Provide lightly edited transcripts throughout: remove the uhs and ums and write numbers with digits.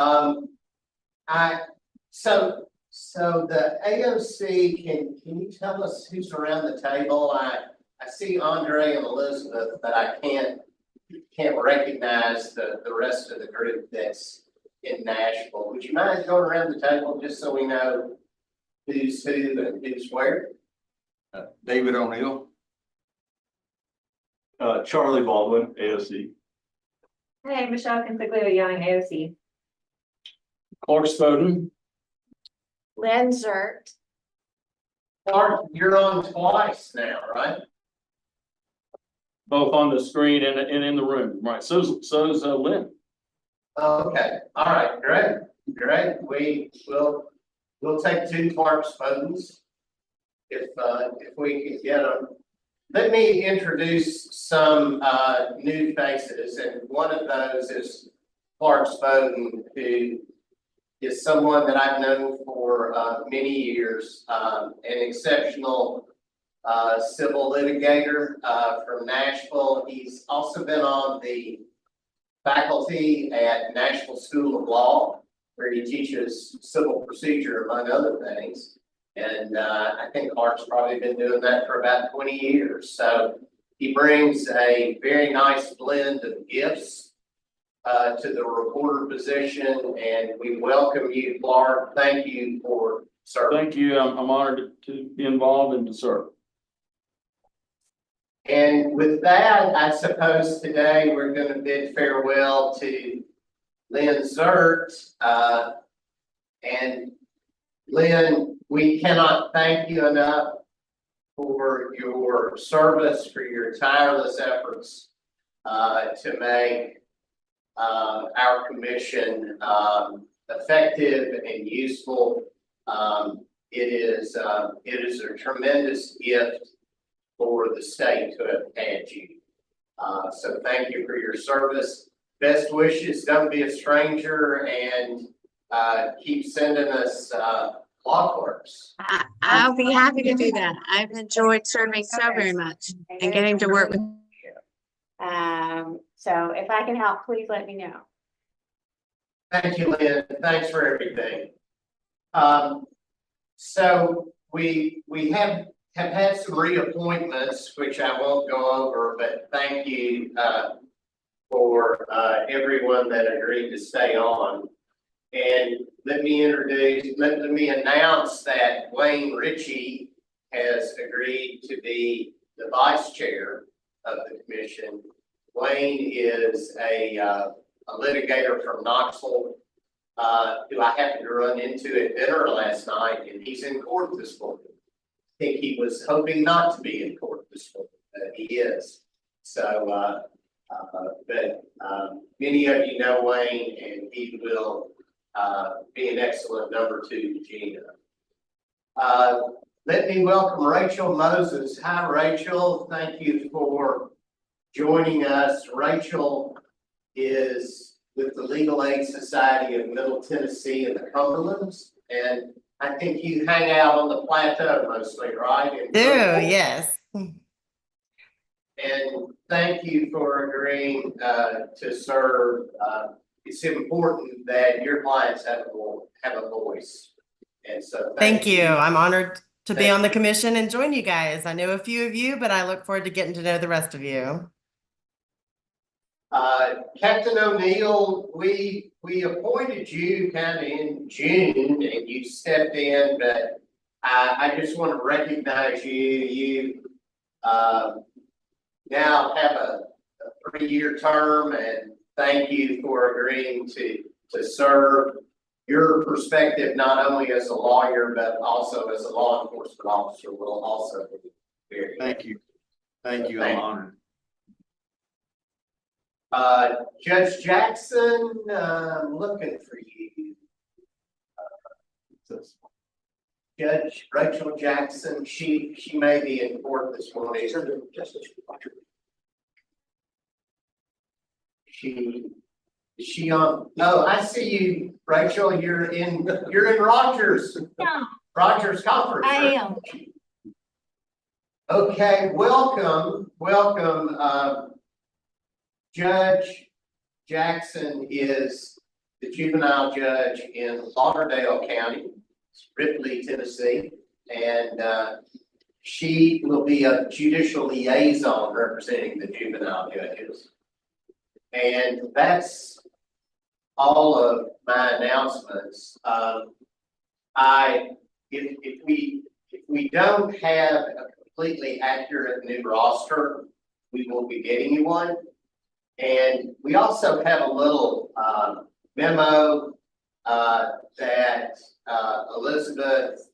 Um, so the AOC, can you tell us who's around the table? I see Andre and Elizabeth, but I can't recognize the rest of the group that's in Nashville. Would you mind going around the table just so we know who's who and who's where? David O'Neill. Charlie Baldwin, AOC. Hey, Michelle Consiglio Young, AOC. Clark Spoden. Lynn Zert. Clark, you're on twice now, right? Both on the screen and in the room, right? So's Lynn. Okay, all right, great. We'll take two Clark Spodens if we can get them. Let me introduce some new faces, and one of those is Clark Spoden, who is someone that I've known for many years, an exceptional civil litigator from Nashville. He's also been on the faculty at Nashville School of Law, where he teaches civil procedure, among other things. And I think Clark's probably been doing that for about 20 years. So he brings a very nice blend of gifts to the reporter position, and we welcome you, Clark. Thank you for serving. Thank you. I'm honored to be involved and to serve. And with that, I suppose today we're going to bid farewell to Lynn Zert. And Lynn, we cannot thank you enough for your service, for your tireless efforts to make our commission effective and useful. It is a tremendous gift for the state to have had you. So thank you for your service. Best wishes. Don't be a stranger, and keep sending us law clerks. I'll be happy to do that. I've enjoyed serving so very much and getting to work with. So if I can help, please let me know. Thank you, Lynn. Thanks for everything. So we have had some reappointments, which I won't go over, but thank you for everyone that agreed to stay on. And let me announce that Wayne Ritchie has agreed to be the vice chair of the commission. Wayne is a litigator from Knoxville, who I happened to run into at dinner last night, and he's in court this morning. I think he was hoping not to be in court this morning, but he is. So, but many of you know Wayne, and he will be an excellent number two to Gina. Let me welcome Rachel Moses. Hi, Rachel. Thank you for joining us. Rachel is with the Legal Aid Society of Middle Tennessee and the Cumberlands, and I think you hang out on the plateau mostly, right? Yes. And thank you for agreeing to serve. It's important that your clients have a voice. And so Thank you. I'm honored to be on the commission and join you guys. I know a few of you, but I look forward to getting to know the rest of you. Captain O'Neill, we appointed you kind of in June and you stepped in, but I just want to recognize you. You now have a 3-year term, and thank you for agreeing to serve. Your perspective, not only as a lawyer, but also as a law enforcement officer, will also be very. Thank you. Thank you. I'm honored. Judge Jackson, I'm looking for you. Judge Rachel Jackson, she may be in court this morning. Is she on? Oh, I see you, Rachel. You're in Rogers. Yeah. Rogers Conference. I am. Okay, welcome. Judge Jackson is the juvenile judge in Lauderdale County, Ripley, Tennessee. And she will be a judicial liaison representing the juvenile judges. And that's all of my announcements. If we don't have a completely accurate new roster, we will be getting you one. And we also have a little memo that Elizabeth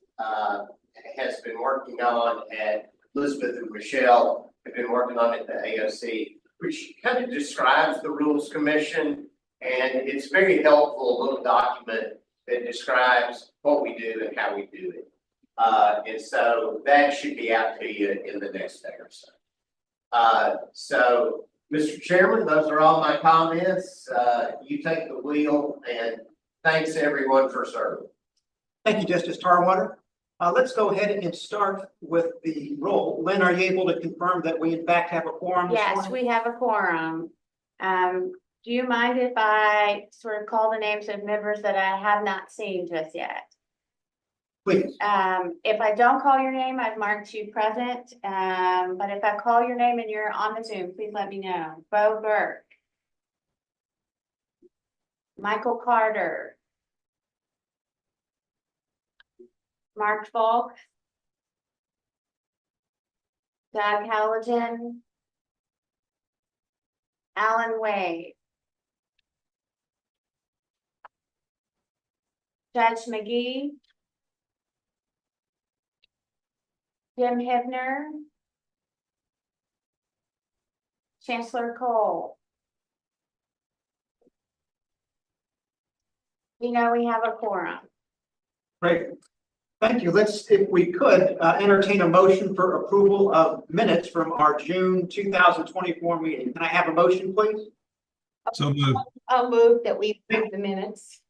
has been working on, and Elizabeth and Michelle have been working on at the AOC, which kind of describes the Rules Commission, and it's very helpful, little document that describes what we do and how we do it. And so that should be out to you in the next day or so. So, Mr. Chairman, those are all my comments. You take the wheel, and thanks everyone for serving. Thank you, Justice Tarwater. Let's go ahead and start with the roll. Lynn, are you able to confirm that we in fact have a quorum this Yes, morning? we have a quorum. Do you mind if I sort of call the names of members that I have not seen just yet? Please. If I don't call your name, I've marked you present. But if I call your name and you're on the Zoom, please let me know. Bo Burke. Michael Carter. Mark Falk. Doug Halligan. Alan Wade. Judge McGee. Jim Hibner. Chancellor Cole. You know, we have a quorum. Great. Thank you. Let's, if we could, entertain a motion for approval of minutes from our June 2024 meeting. Can I have a motion, please? So moved. I'll move that we approve the minutes.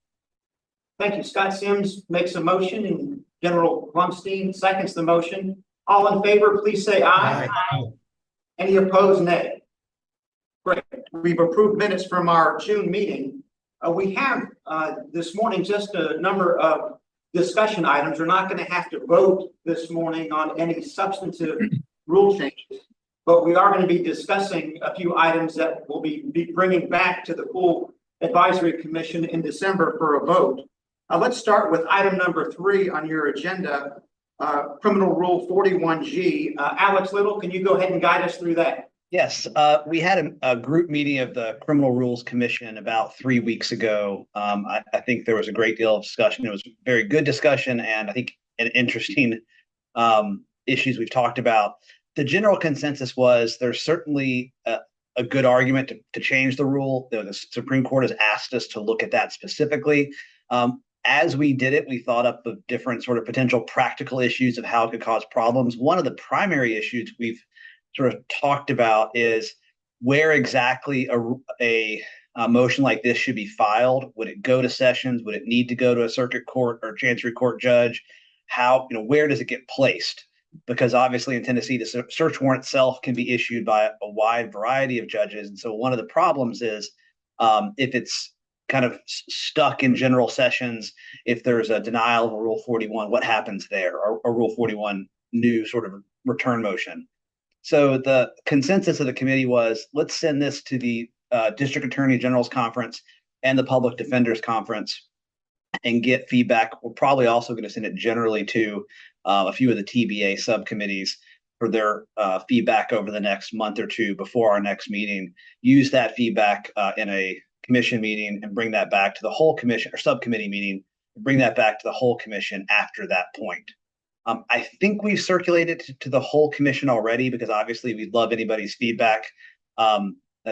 Thank you. Scott Sims makes a motion and General Blumstein seconds the motion. All in favor, please say aye. Aye. Any opposed, nay? Great. We've approved minutes from our June meeting. We have this morning just a number of discussion items. We're not going to have to vote this morning on any substantive rule changes, but we are going to be discussing a few items that we'll be bringing back to the full advisory commission in December for a vote. Let's start with item number 3 on your agenda, Criminal Rule 41G. Alex Little, can you go ahead and guide us through that? Yes, we had a group meeting of the Criminal Rules Commission about 3 weeks ago. I think there was a great deal of discussion. It was a very good discussion, and I think an interesting issues we've talked about. The general consensus was there's certainly a good argument to change the rule. The Supreme Court has asked us to look at that specifically. As we did it, we thought up of different sort of potential practical issues of how it could cause problems. One of the primary issues we've sort of talked about is where exactly a motion like this should be filed. Would it go to sessions? Would it need to go to a circuit court or chancery court judge? How, where does it get placed? Because obviously in Tennessee, the search warrant itself can be issued by a wide variety of judges. And so one of the problems is if it's kind of stuck in general sessions, if there's a denial of a Rule 41, what happens there? Or a Rule 41 new sort of return motion. So the consensus of the committee was, let's send this to the District Attorney General's Conference and the Public Defender's Conference and get feedback. We're probably also going to send it generally to a few of the TBA subcommittees for their feedback over the next month or two before our next meeting. Use that feedback in a commission meeting and bring that back to the whole commission or subcommittee meeting, bring that back to the whole commission after that point. I think we've circulated to the whole commission already because obviously we'd love anybody's feedback.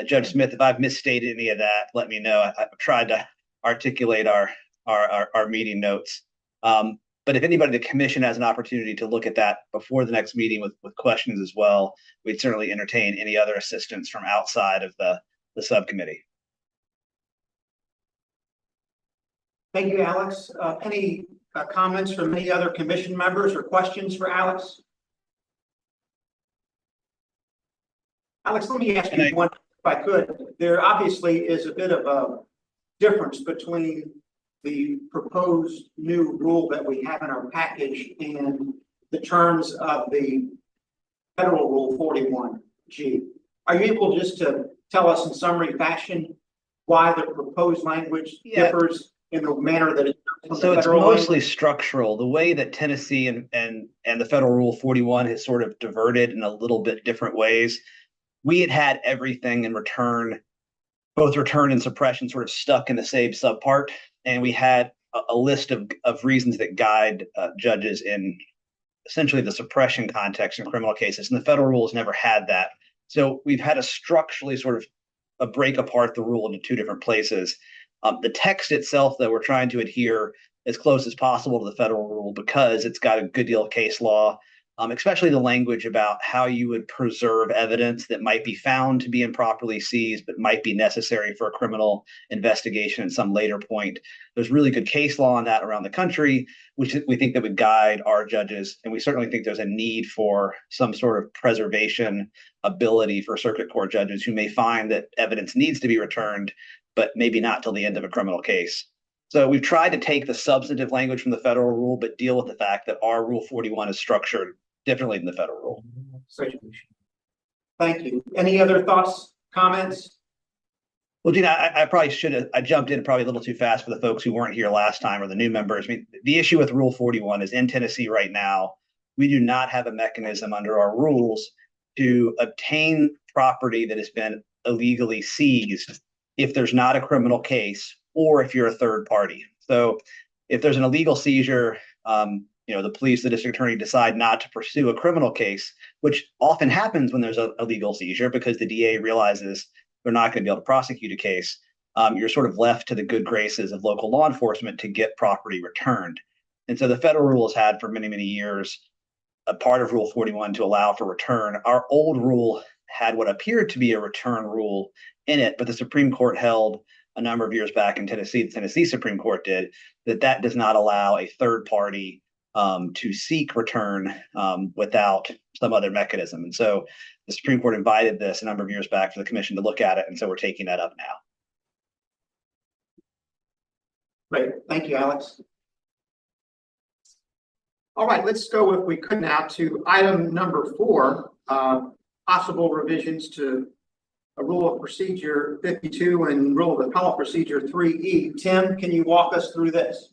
Judge Smith, if I've misstated any of that, let me know. I've tried to articulate our meeting notes. But if anybody in the commission has an opportunity to look at that before the next meeting with questions as well, we'd certainly entertain any other assistance from outside of the subcommittee. Thank you, Alex. Any comments from any other commission members or questions for Alex? Alex, let me ask you one, if I could. There obviously is a bit of difference between the proposed new rule that we have in our package and the terms of the federal rule 41G. Are you able just to tell us in summary fashion why the proposed language Yeah. differs in the manner that it does from the So it's federal mostly language? structural. The way that Tennessee and the federal rule 41 has sort of diverted in a little bit different ways. We had everything in return, both return and suppression sort of stuck in the same subpart. And we had a list of reasons that guide judges in essentially the suppression context in criminal cases. And the federal rules never had that. So we've had to structurally sort of break apart the rule into two different places. The text itself, though, we're trying to adhere as close as possible to the federal rule because it's got a good deal of case law, especially the language about how you would preserve evidence that might be found to be improperly seized, but might be necessary for a criminal investigation at some later point. There's really good case law on that around the country, which we think that would guide our judges. And we certainly think there's a need for some sort of preservation ability for circuit court judges who may find that evidence needs to be returned, but maybe not till the end of a criminal case. So we've tried to take the substantive language from the federal rule, but deal with the fact that our Rule 41 is structured differently than the federal rule. Thank you. Any other thoughts, comments? Well, Gina, I probably should have, I jumped in probably a little too fast for the folks who weren't here last time or the new members. I mean, the issue with Rule 41 is in Tennessee right now, we do not have a mechanism under our rules to obtain property that has been illegally seized if there's not a criminal case or if you're a third party. So if there's an illegal seizure, the police, the district attorney decide not to pursue a criminal case, which often happens when there's a legal seizure because the DA realizes they're not going to be able to prosecute a case. You're sort of left to the good graces of local law enforcement to get property returned. And so the federal rule has had for many, many years a part of Rule 41 to allow for return. Our old rule had what appeared to be a return rule in it, but the Supreme Court held a number of years back in Tennessee, the Tennessee Supreme Court did, that does not allow a third party to seek return without some other mechanism. And so the Supreme Court invited this a number of years back for the commission to look at it. And so we're taking that up now. Great. Thank you, Alex. All right, let's go, if we could now, to item number 4, possible revisions to a Rule of Procedure 52 and Rule of Appellate Procedure 3E. Tim, can you walk us through this?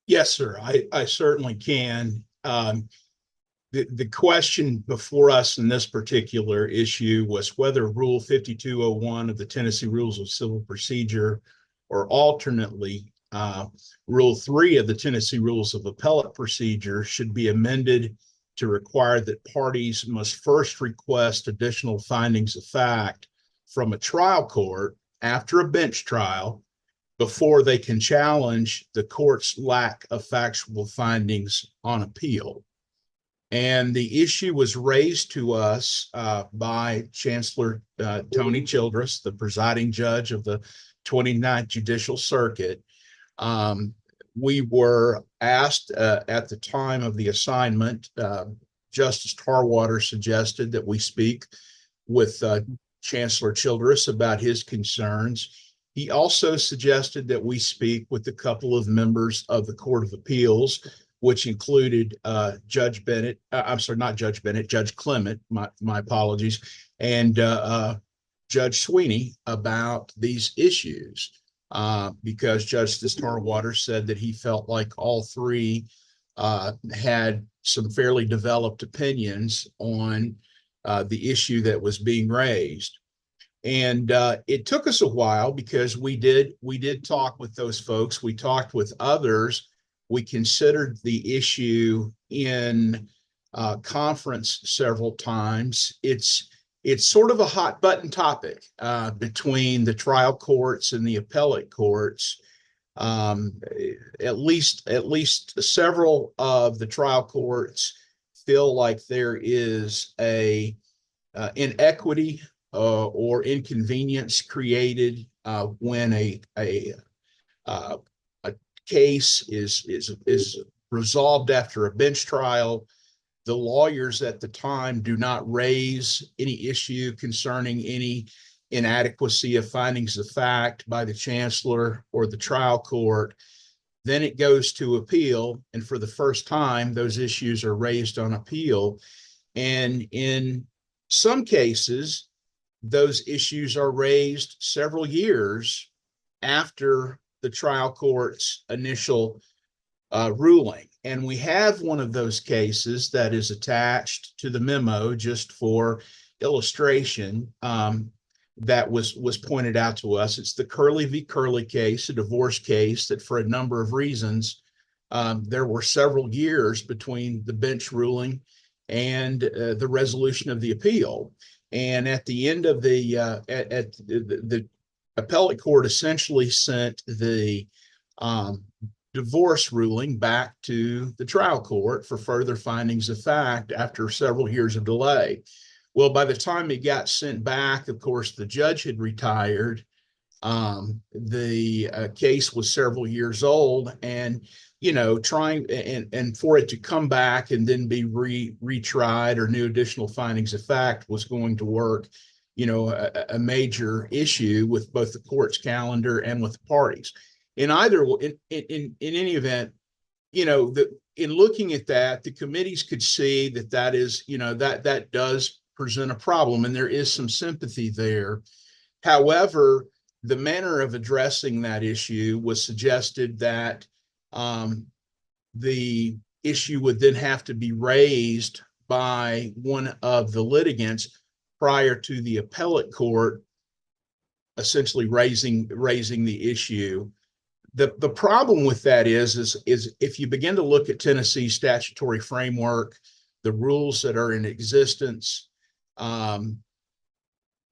Yes, sir. I certainly can. The question before us in this particular issue was whether Rule 5201 of the Tennessee Rules of Civil Procedure, or alternately Rule 3 of the Tennessee Rules of Appellate Procedure, should be amended to require that parties must first request additional findings of fact from a trial court after a bench trial before they can challenge the court's lack of factual findings on appeal. And the issue was raised to us by Chancellor Tony Childress, the presiding judge of the 29th Judicial Circuit. We were asked at the time of the assignment, Justice Tarwater suggested that we speak with Chancellor Childress about his concerns. He also suggested that we speak with a couple of members of the Court of Appeals, which included Judge Bennett, Judge Clement, my apologies, and Judge Sweeney about these issues. Because Justice Tarwater said that he felt like all three had some fairly developed opinions on the issue that was being raised. And it took us a while because we did talk with those folks. We talked with others. We considered the issue in conference several times. It's sort of a hot button topic between the trial courts and the appellate courts. At least several of the trial courts feel like there is a inequity or inconvenience created when a case is resolved after a bench trial. The lawyers at the time do not raise any issue concerning any inadequacy of findings of fact by the chancellor or the trial court. Then it goes to appeal, and for the first time, those issues are raised on appeal. And in some cases, those issues are raised several years after the trial court's initial ruling. And we have one of those cases that is attached to the memo just for illustration that was pointed out to us. It's the Curley v. Curley case, a divorce case that for a number of reasons, there were several years between the bench ruling and the resolution of the appeal. And at the end of the appellate court essentially sent the divorce ruling back to the trial court for further findings of fact after several years of delay. Well, by the time it got sent back, of course, the judge had retired. The case was several years old, and trying and for it to come back and then be retried or new additional findings of fact was going to work, a major issue with both the court's calendar and with the parties. In any event, in looking at that, the committees could see that is, that does present a problem, and there is some sympathy there. However, the manner of addressing that issue was suggested that the issue would then have to be raised by one of the litigants prior to the appellate court essentially raising the issue. The problem with that is if you begin to look at Tennessee's statutory framework, the rules that are in existence,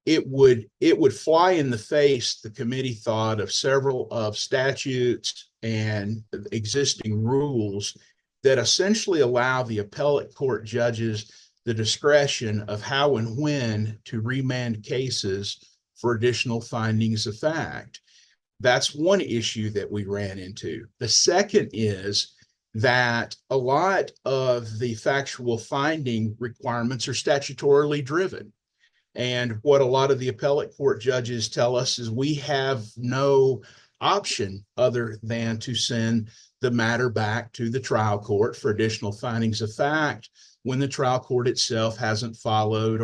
it would fly in the face, the committee thought, of several of statutes and existing rules that essentially allow the appellate court judges the discretion of how and when to remand cases for additional findings of fact. That's one issue that we ran into. The second is that a lot of the factual finding requirements are statutorily driven. And what a lot of the appellate court judges tell us is we have no option other than to send the matter back to the trial court for additional findings of fact when the trial court itself hasn't followed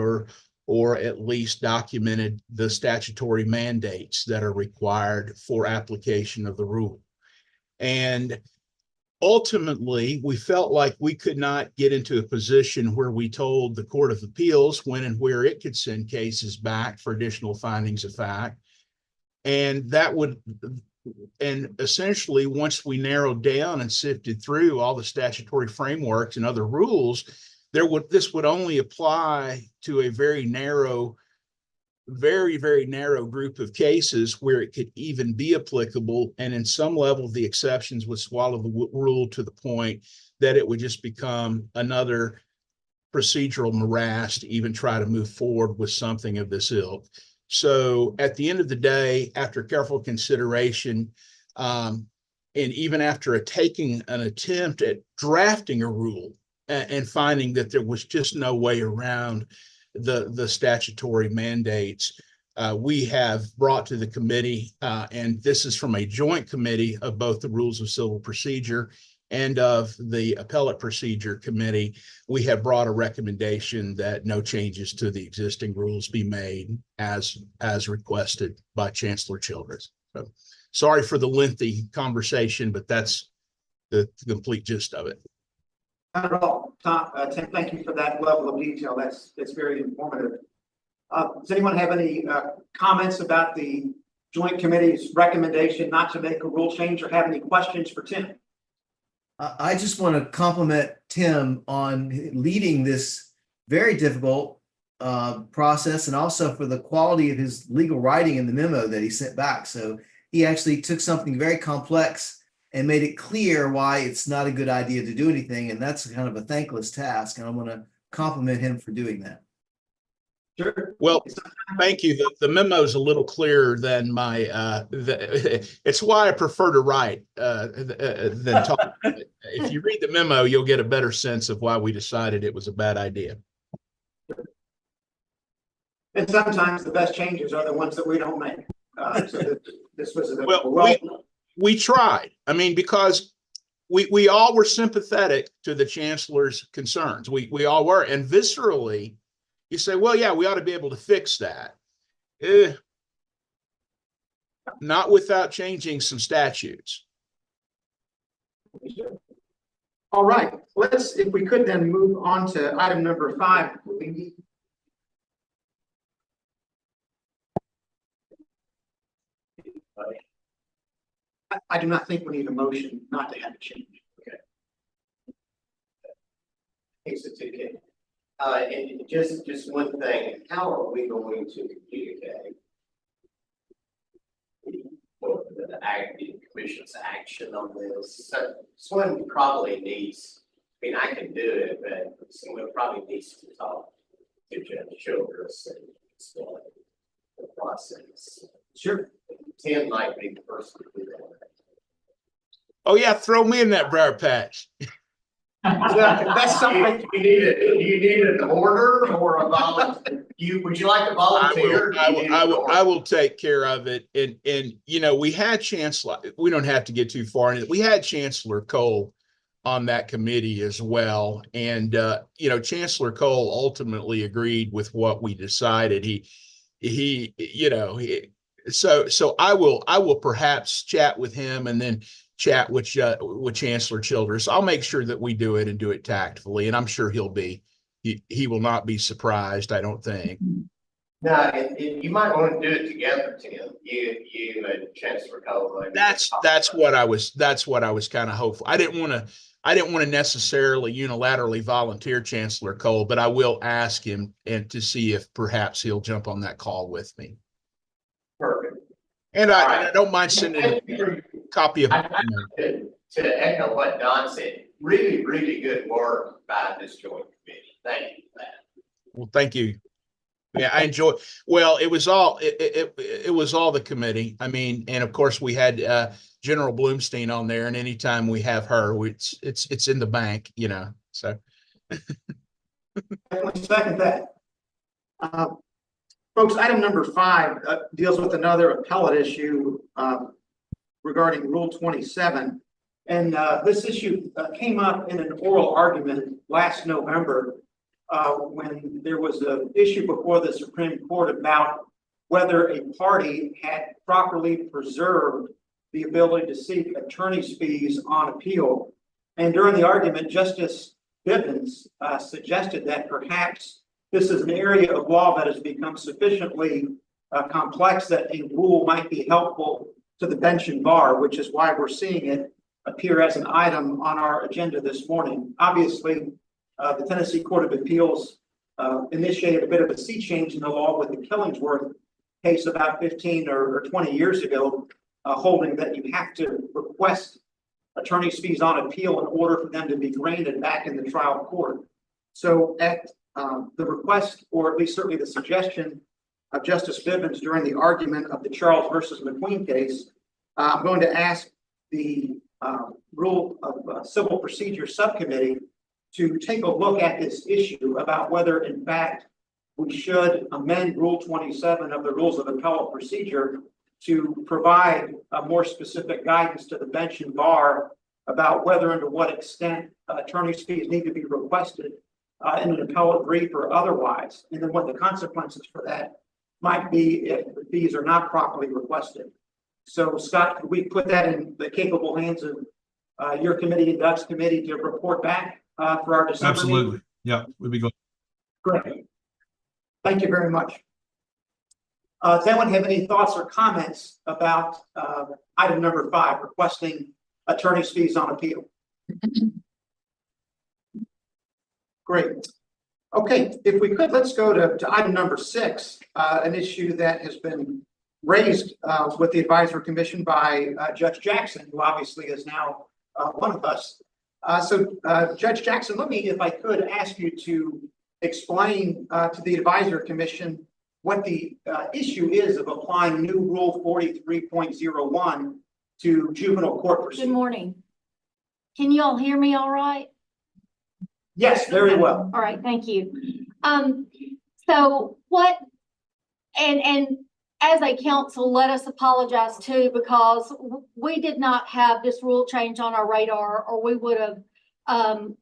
or at least documented the statutory mandates that are required for application of the rule. And ultimately, we felt like we could not get into a position where we told the Court of Appeals when and where it could send cases back for additional findings of fact. And essentially, once we narrowed down and sifted through all the statutory frameworks and other rules, this would only apply to a very, very narrow group of cases where it could even be applicable. And in some level, the exceptions would swallow the rule to the point that it would just become another procedural morass to even try to move forward with something of this ilk. So at the end of the day, after careful consideration, and even after taking an attempt at drafting a rule and finding that there was just no way around the statutory mandates, we have brought to the committee, and this is from a joint committee of both the Rules of Civil Procedure and of the Appellate Procedure Committee, we have brought a recommendation that no changes to the existing rules be made as requested by Chancellor Childress. So sorry for the lengthy conversation, but that's the complete gist of it. Not at all, Tom. Tim, thank you for that level of detail. That's very informative. Does anyone have any comments about the Joint Committee's recommendation not to make a rule change, or have any questions for Tim? I just want to compliment Tim on leading this very difficult process, and also for the quality of his legal writing in the memo that he sent back. So he actually took something very complex and made it clear why it's not a good idea to do anything. And that's kind of a thankless task. And I want to compliment him for doing that. Sure. Well, thank you. The memo is a little clearer than my, it's why I prefer to write than talk. If you read the memo, you'll get a better sense of why we decided it was a bad idea. And sometimes the best changes are the ones that we don't make. This was a Well, we tried. I mean, because we all were sympathetic to the chancellor's concerns. We all were. And viscerally, you say, well, yeah, we ought to be able to fix that. Not without changing some statutes. All right, if we could then move on to item number 5. I do not think we need a motion not to have a change. Okay. It's okay. And just one thing, how are we going to communicate the commission's action on this? So someone probably needs, I mean, I can do it, but someone probably needs to talk to Judge Childress and explain the process. Sure. Tim might be the person to do that. Oh yeah, throw me in that briar patch. That's something. Do you need an order or a volunteer? Would you like a volunteer? I will take care of it. And you know, we had Chancellor, we don't have to get too far into it. We had Chancellor Cole on that committee as well. And you know, Chancellor Cole ultimately agreed with what we decided. So I will perhaps chat with him and then chat with Chancellor Childress. I'll make sure that we do it and do it tactfully, and I'm sure he will not be surprised, I don't think. No, and you might want to do it together, Tim. You and Chancellor Cole. That's what I was kind of hopeful. I didn't want to necessarily unilaterally volunteer Chancellor Cole, but I will ask him and to see if perhaps he'll jump on that call with me. Perfect. And I don't mind sending a copy of it. To echo what Don said, really, really good work by this joint committee. Thank you for that. Well, thank you. Yeah, I enjoy. Well, it was all the committee. I mean, and of course we had General Bloomstein on there, and anytime we have her, it's in the bank, you know. So. Second that. Folks, item number 5 deals with another appellate issue regarding Rule 27. And this issue came up in an oral argument last November when there was an issue before the Supreme Court about whether a party had properly preserved the ability to seek attorney's fees on appeal. And during the argument, Justice Bivens suggested that perhaps this is an area of law that has become sufficiently complex that a rule might be helpful to the bench and bar, which is why we're seeing it appear as an item on our agenda this morning. Obviously, the Tennessee Court of Appeals initiated a bit of a sea change in the law with the Killingsworth case about 15 or 20 years ago, holding that you have to request attorney's fees on appeal in order for them to be granted back in the trial court. So at the request, or at least certainly the suggestion of Justice Bivens during the argument of the Charles versus McQueen case, I'm going to ask the Rule of Civil Procedure Subcommittee to take a look at this issue about whether, in fact, we should amend Rule 27 of the Rules of Appellate Procedure to provide a more specific guidance to the bench and bar about whether and to what extent attorney's fees need to be requested in an appellate brief or otherwise, and then what the consequences for that might be if the fees are not properly requested. So, Scott, could we put that in the capable hands of your committee and Doug's committee to report back for our December meeting? Absolutely. Yeah, we'll be good. Great. Thank you very much. Does anyone have any thoughts or comments about item number 5, requesting attorney's fees on appeal? Great. Okay, if we could, let's go to item number 6, an issue that has been raised with the Advisory Commission by Judge Jackson, who obviously is now one of us. Judge Jackson, let me, if I could, ask you to explain to the Advisory Commission what the issue is of applying new Rule 43.01 to juvenile court proceedings. Good morning. Can you all hear me all right? Yes, very well. All right, thank you. So what and as a council, let us apologize too, because we did not have this rule change on our radar, or we would have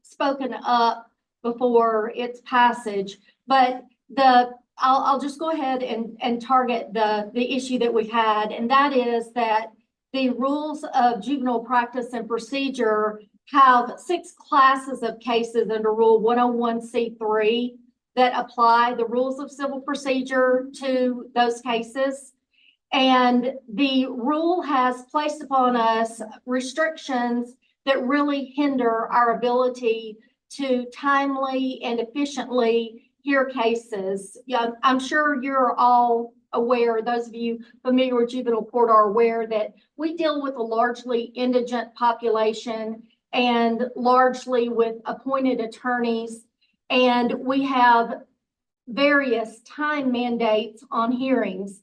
spoken up before its passage. But I'll just go ahead and target the issue that we've had, and that is that the rules of juvenile practice and procedure have 6 classes of cases under Rule 101C3 that apply the rules of civil procedure to those cases. And the rule has placed upon us restrictions that really hinder our ability to timely and efficiently hear cases. Yeah, I'm sure you're all aware, those of you familiar with juvenile court are aware that we deal with a largely indigent population and largely with appointed attorneys. And we have various time mandates on hearings.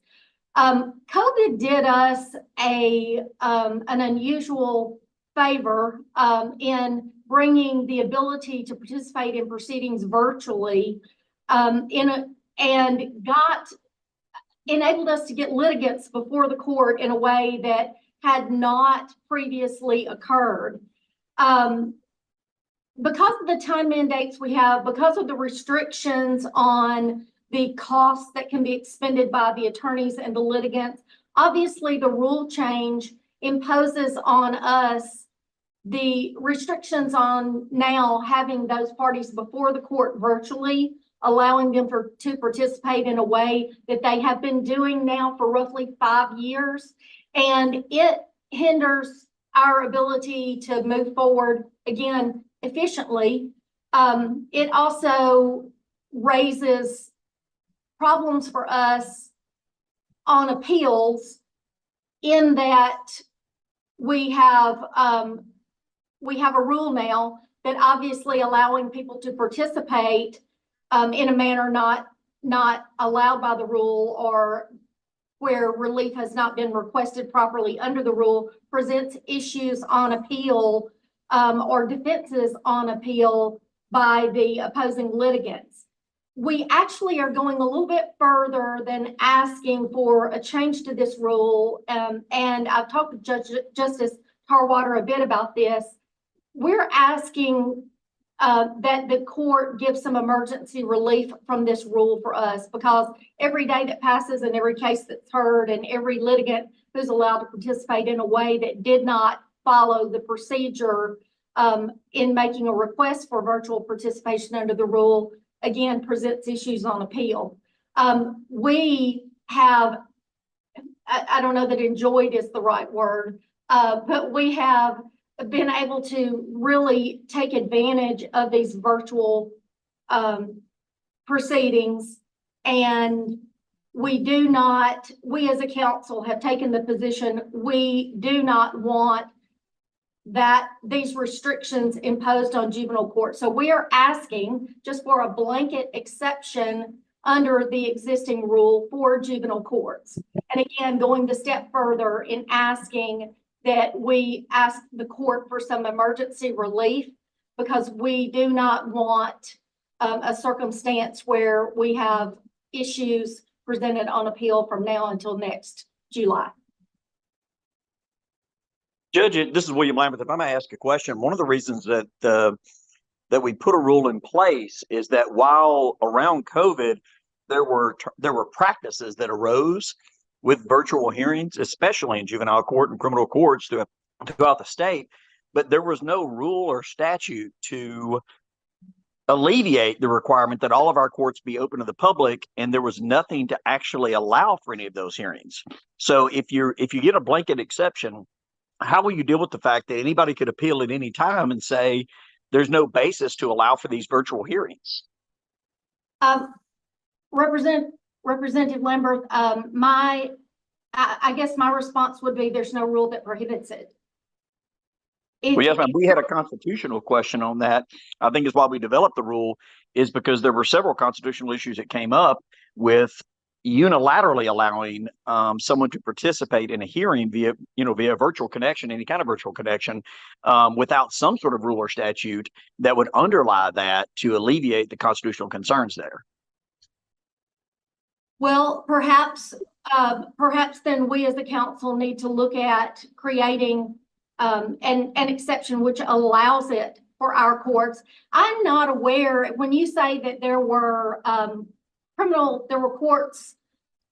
COVID did us an unusual favor in bringing the ability to participate in proceedings virtually and enabled us to get litigants before the court in a way that had not previously occurred. Because of the time mandates we have, because of the restrictions on the costs that can be expended by the attorneys and the litigants, obviously the rule change imposes on us the restrictions on now having those parties before the court virtually, allowing them to participate in a way that they have been doing now for roughly 5 years. And it hinders our ability to move forward, again, efficiently. It also raises problems for us on appeals in that we have a rule now that obviously allowing people to participate in a manner not allowed by the rule, or where relief has not been requested properly under the rule, presents issues on appeal or defenses on appeal by the opposing litigants. We actually are going a little bit further than asking for a change to this rule. And I've talked with Justice Tarwater a bit about this. We're asking that the court give some emergency relief from this rule for us, because every day that passes and every case that's heard and every litigant who's allowed to participate in a way that did not follow the procedure in making a request for virtual participation under the rule, again, presents issues on appeal. We have, I don't know that enjoyed is the right word, but we have been able to really take advantage of these virtual proceedings. And we as a council have taken the position, we do not want that these restrictions imposed on juvenile court. So we are asking just for a blanket exception under the existing rule for juvenile courts. And again, going a step further in asking that we ask the court for some emergency relief, because we do not want a circumstance where we have issues presented on appeal from now until next July. Judge, this is William Lambert. If I may ask a question, one of the reasons that that we put a rule in place is that while around COVID, there were practices that arose with virtual hearings, especially in juvenile court and criminal courts throughout the state, but there was no rule or statute to alleviate the requirement that all of our courts be open to the public, and there was nothing to actually allow for any of those hearings. So if you get a blanket exception, how will you deal with the fact that anybody could appeal at any time and say there's no basis to allow for these virtual hearings? Representative Lambert, I guess my response would be there's no rule that prohibits it. Well, yes, ma'am. We had a constitutional question on that. I think is why we developed the rule, is because there were several constitutional issues that came up with unilaterally allowing someone to participate in a hearing via virtual connection, any kind of virtual connection, without some sort of rule or statute that would underlie that to alleviate the constitutional concerns there. Well, perhaps then we as a council need to look at creating an exception which allows it for our courts. I'm not aware, when you say that there were criminal courts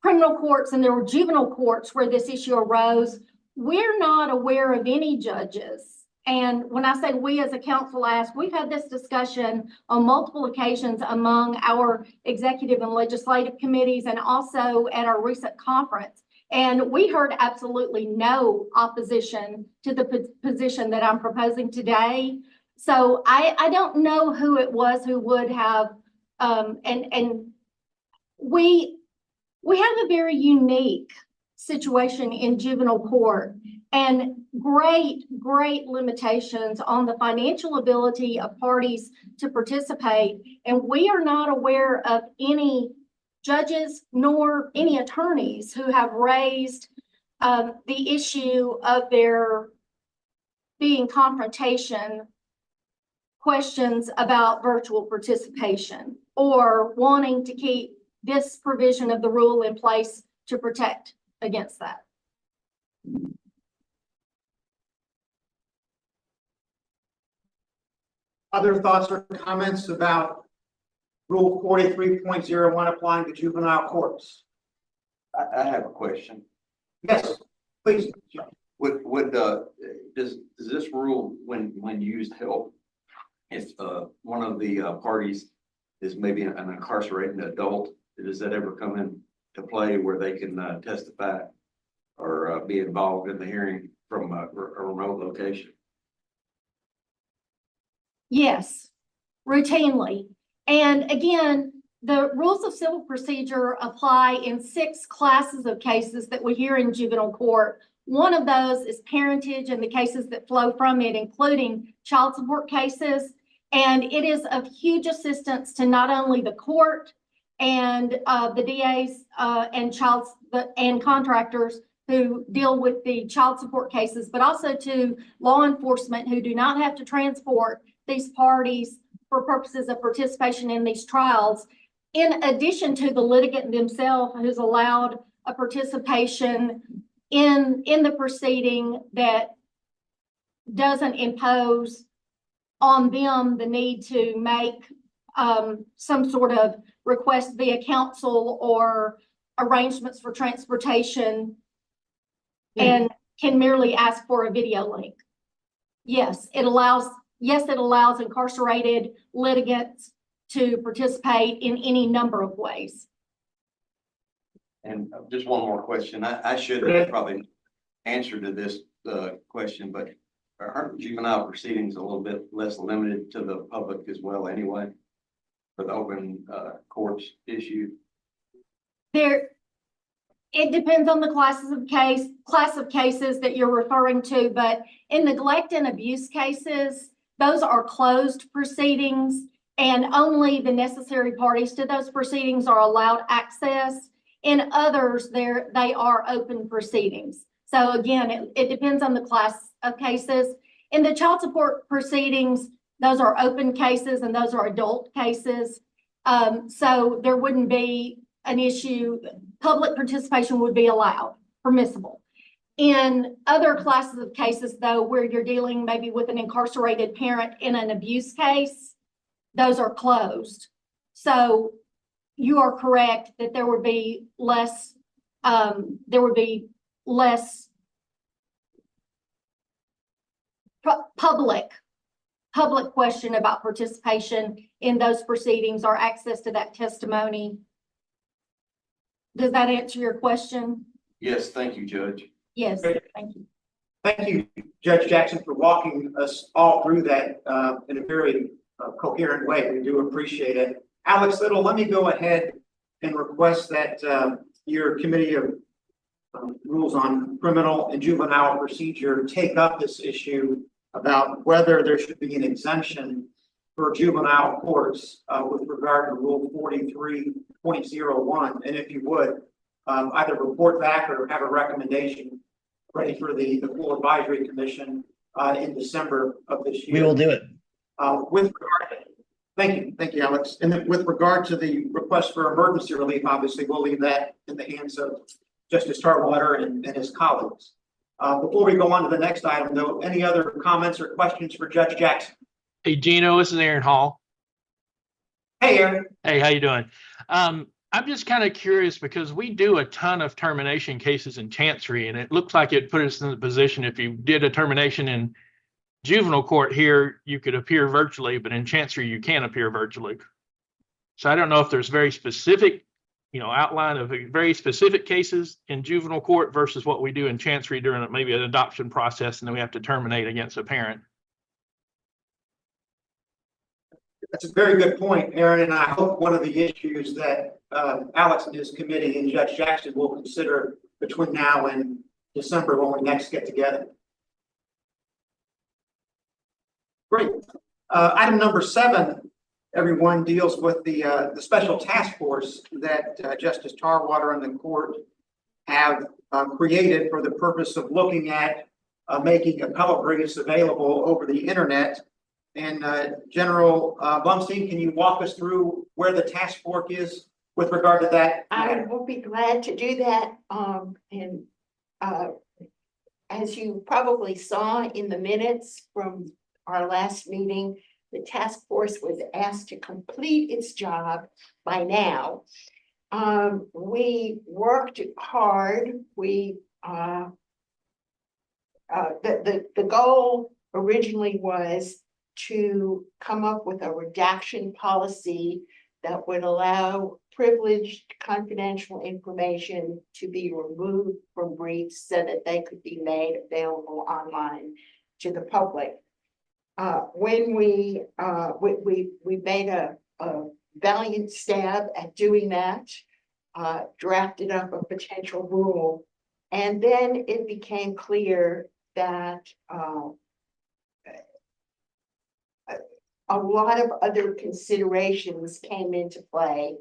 and there were juvenile courts where this issue arose, we're not aware of any judges. And when I say we as a council ask, we've had this discussion on multiple occasions among our executive and legislative committees and also at our recent conference. And we heard absolutely no opposition to the position that I'm proposing today. So I don't know who it was who would have, and we have a very unique situation in juvenile court and great limitations on the financial ability of parties to participate. And we are not aware of any judges nor any attorneys who have raised the issue of there being confrontation questions about virtual participation or wanting to keep this provision of the rule in place to protect against that. Other thoughts or comments about Rule 43.01 applying to juvenile courts? I have a question. Yes, please. Does this rule, when used, help if one of the parties is maybe an incarcerated adult? Does that ever come into play where they can testify or be involved in the hearing from a remote location? Yes, routinely. And again, the rules of civil procedure apply in 6 classes of cases that we hear in juvenile court. One of those is parentage and the cases that flow from it, including child support cases. And it is of huge assistance to not only the court and the DAs and contractors who deal with the child support cases, but also to law enforcement who do not have to transport these parties for purposes of participation in these trials, in addition to the litigant themselves who's allowed a participation in the proceeding that doesn't impose on them the need to make some sort of request via counsel or arrangements for transportation and can merely ask for a video link. Yes, it allows incarcerated litigants to participate in any number of ways. And just one more question. I should have probably answered to this question, but aren't juvenile proceedings a little bit less limited to the public as well anyway, for the open courts issue? It depends on the class of cases that you're referring to, but in neglect and abuse cases, those are closed proceedings and only the necessary parties to those proceedings are allowed access. In others, they are open proceedings. So again, it depends on the class of cases. In the child support proceedings, those are open cases and those are adult cases. So there wouldn't be an issue. Public participation would be allowed, permissible. In other classes of cases, though, where you're dealing maybe with an incarcerated parent in an abuse case, those are closed. So you are correct that there would be less public question about participation in those proceedings or access to that testimony. Does that answer your question? Yes, thank you, Judge. Yes, thank you. Thank you, Judge Jackson, for walking us all through that in a very coherent way. We do appreciate it. Alex Little, let me go ahead and request that your committee of rules on criminal and juvenile procedure take up this issue about whether there should be an exemption for juvenile courts with regard to Rule 43.01. And if you would, either report back or have a recommendation ready for the full advisory commission in December of this year. We will do it. With regard to Thank you, Alex. And then with regard to the request for emergency relief, obviously, we'll leave that in the hands of Justice Tarwater and his colleagues. Before we go on to the next item, though, any other comments or questions for Judge Jackson? Hey, Gino, this is Aaron Hall. Hey, Aaron. Hey, how you doing? I'm just kind of curious because we do a ton of termination cases in Chancery, and it looks like it put us in the position if you did a termination in juvenile court here, you could appear virtually, but in Chancery, you can't appear virtually. So I don't know if there's very specific, outline of very specific cases in juvenile court versus what we do in Chancery during maybe an adoption process, and then we have to terminate against a parent. That's a very good point, Aaron, and I hope one of the issues that Alex and his committee and Judge Jackson will consider between now and December when we next get together. Great. Item number 7, everyone, deals with the special task force that Justice Tarwater and the court have created for the purpose of looking at making appellate briefs available over the internet. And General Blumstein, can you walk us through where the task force is with regard to that? I will be glad to do that. As you probably saw in the minutes from our last meeting, the task force was asked to complete its job by now. We worked hard. The goal originally was to come up with a redaction policy that would allow privileged confidential information to be removed from briefs so that they could be made available online to the public. When we made a valiant stab at doing that, drafted up a potential rule, and then it became clear that a lot of other considerations came into play,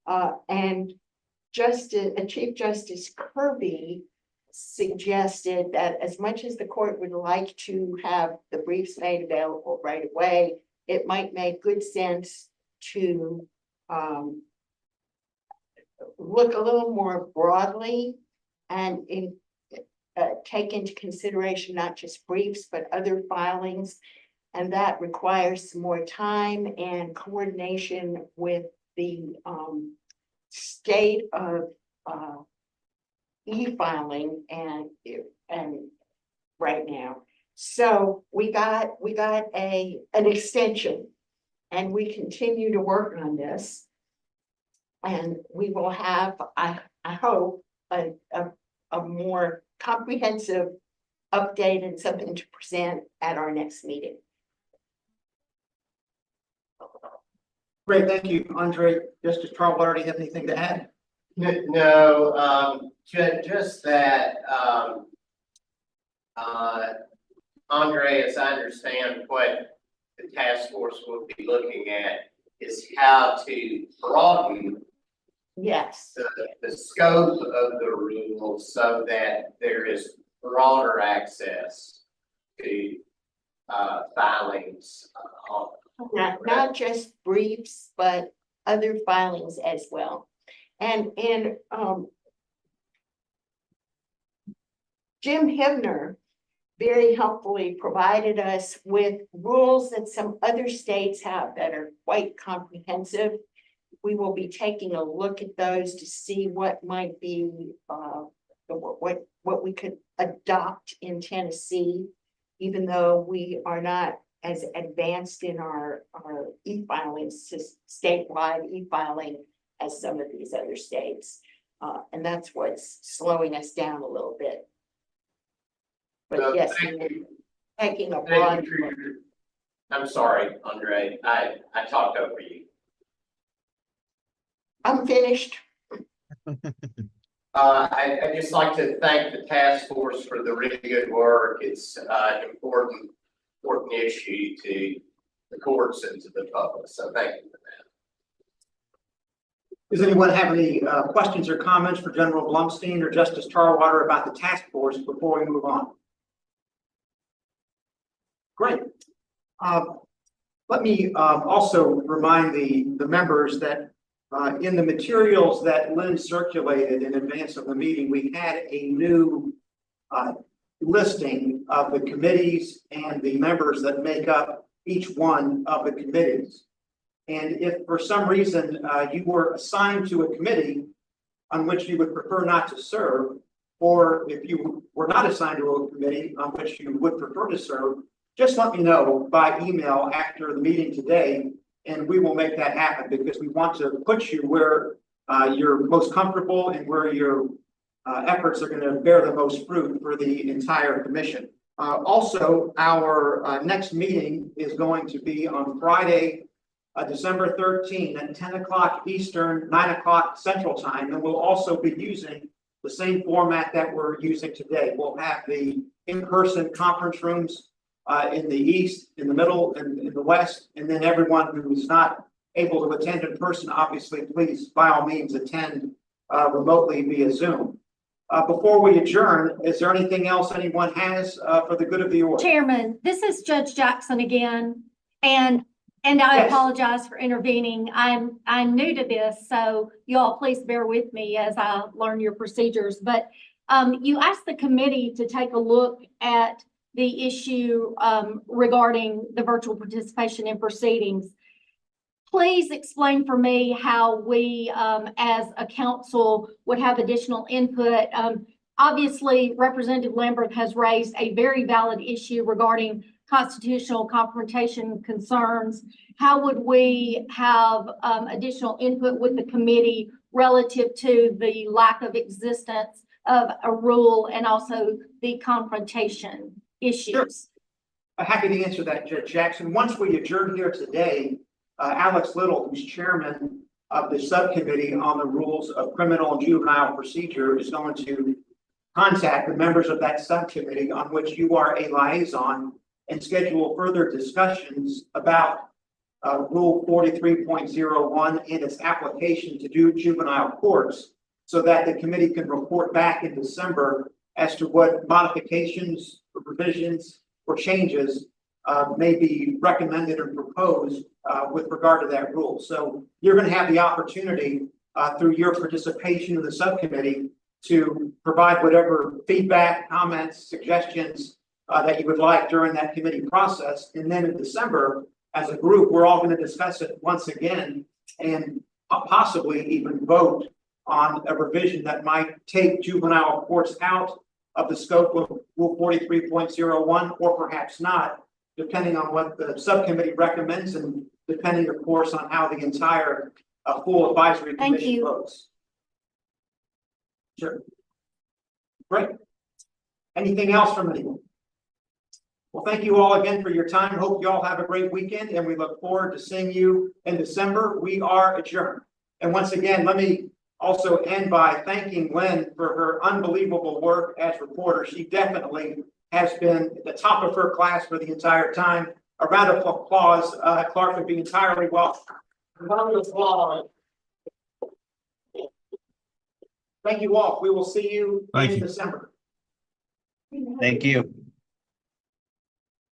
and Chief Justice Kirby suggested that as much as the court would like to have the briefs made available right away, it might make good sense to look a little more broadly and take into consideration not just briefs, but other filings. And that requires some more time and coordination with the state of e-filing and right now. So we got an extension, and we continue to work on this. And we will have, I hope, a more comprehensive update and something to present at our next meeting. Great, thank you, Andre. Justice Tarwater, do you have anything to add? No, just that, Andre, as I understand what the task force will be looking at is how to broaden yes the scope of the rule so that there is broader access to filings. Not just briefs, but other filings as well. And Jim Hibner very helpfully provided us with rules that some other states have that are quite comprehensive. We will be taking a look at those to see what might be what we could adopt in Tennessee, even though we are not as advanced in our e-filing, statewide e-filing as some of these other states. And that's what's slowing us down a little bit. But yes, taking a broad. I'm sorry, Andre, I talked over you. I'm finished. I'd just like to thank the task force for the really good work. It's an important issue to the courts and to the public. So thank you for that. Does anyone have any questions or comments for General Blumstein or Justice Tarwater about the task force before we move on? Great. Let me also remind the members that in the materials that Lynn circulated in advance of the meeting, we had a new listing of the committees and the members that make up each one of the committees. And if for some reason you were assigned to a committee on which you would prefer not to serve, or if you were not assigned to a committee on which you would prefer to serve, just let me know by email after the meeting today, and we will make that happen, because we want to put you where you're most comfortable and where your efforts are going to bear the most fruit for the entire commission. Also, our next meeting is going to be on Friday, December 13 at 10 o'clock Eastern, 9 o'clock Central Time, and we'll also be using the same format that we're using today. We'll have the in-person conference rooms in the east, in the middle, and in the west, and then everyone who is not able to attend in person, obviously, please, by all means, attend remotely via Zoom. Before we adjourn, is there anything else anyone has for the good of the order? Chairman, this is Judge Jackson again, and I Yes. apologize for intervening. I'm new to this, so you all please bear with me as I learn your procedures. But you asked the committee to take a look at the issue regarding the virtual participation in proceedings. Please explain for me how we, as a council, would have additional input. Obviously, Representative Lambert has raised a very valid issue regarding constitutional confrontation concerns. How would we have additional input with the committee relative to the lack of existence of a rule and also the confrontation issues? Sure. I'm happy to answer that, Judge Jackson. Once we adjourn here today, Alex Little, who's chairman of the subcommittee on the rules of criminal and juvenile procedure, is going to contact the members of that subcommittee on which you are a liaison and schedule further discussions about Rule 43.01 and its application to juvenile courts, so that the committee can report back in December as to what modifications, or revisions, or changes may be recommended or proposed with regard to that rule. So you're going to have the opportunity through your participation in the subcommittee to provide whatever feedback, comments, suggestions that you would like during that committee process. And then in December, as a group, we're all going to discuss it once again and possibly even vote on a revision that might take juvenile courts out of the scope of Rule 43.01, or perhaps not, depending on what the subcommittee recommends and depending, of course, on how the entire full advisory commission votes. Sure. Great. Anything else from anyone? Well, thank you all again for your time. Hope you all have a great weekend, and we look forward to seeing you in December. We are adjourned. And once again, let me also end by thanking Lynn for her unbelievable work as reporter. She definitely has been at the top of her class for the entire time. A round of applause. Clark would be entirely welcome. A round of applause. Thank you all. We will see you in December. Thank you.